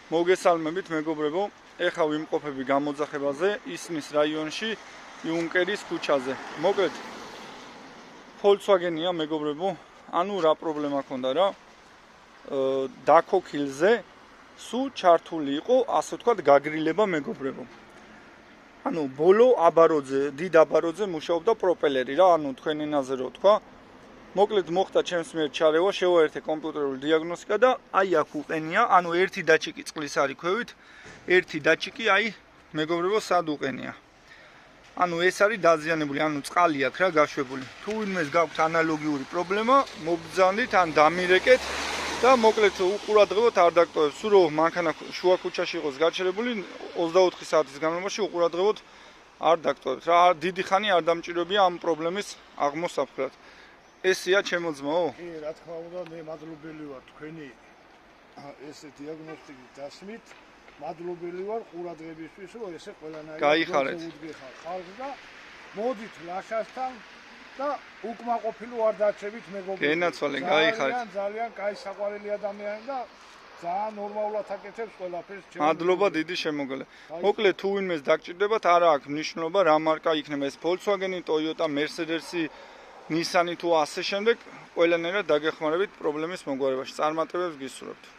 მოგესალმებით მეგობრებო, ეხლა ვიმყოფები გამოძახებაზე ისნის რაიონში, იუნკერის ქუჩაზე. მოკლედ, Volkswagen-ია მეგობრებო, ანუ რა პრობლემა ქონდა რა? დაქოქილზე სულ ჩართული იყო, ასე ვთქვათ, გაგრილება მეგობრებო. ანუ ბოლო აბაროძე, დიდ აბაროძე მუშაობდა პროპელერი რა, ანუ თქვენ ენაზე რო თქვა. მოკლედ მოხდა ჩემს მიერ ჩარევა, შევაერთე კომპიუტერული დიაგნოსტიკა და აი აქ უყენია, ანუ ერთი დაჩიკი წყლის არის ქვევით, ერთი დაჩიკი აი მეგობრებო სად უყენია. ანუ ეს არის დაზიანებული, ანუ წყალი აქვს რა გაშვებული. თუ ვინმეს გაქვთ ანალოგიური პრობლემა, მოგბრძანდით ან დამირეკეთ და მოკლედ უყურადღებოთ არ დაგტოვებს. სულ რომ მანქანა შუა ქუჩაში იყოს გაჩერებული, 24 საათის განმავლობაში უყურადღებოთ არ დაგტოვებთ. რა დიდი ხანი არ დამჭირებია ამ პრობლემის აღმოსაφხვრად. ესია ჩემო ძმაო? კი, რა თქმა უნდა, მე მადლობელი ვარ თქვენი ესე დიაგნოსტიკის დასმით. მადლობელი ვარ ყურადღებისთვის, რომ ესე ყველანაირად გაიხარეთ. ხალხს და მოდით ლაშასთან და უკმაყოფილო არ დაჩებით მეგობრებო. გენაცვალე, გაიხარეთ. ძალიან კაი საყვარელი ადამიანი და ძალიან ნორმალურად აკეთებს ყველაფერს. მადლობა დიდი შემოგვალე. მოკლედ თუ ვინმეს დაგჭირდებათ, არა აქვს მნიშვნელობა რა მარკა იქნება ეს Volkswagen-ი, Toyota, Mercedes-ი, Nissan-ი თუ ასე შემდეგ, ყველანაირად დაგეხმარებით პრობლემის მოგვარებაში. წარმატებებს გისურვებთ.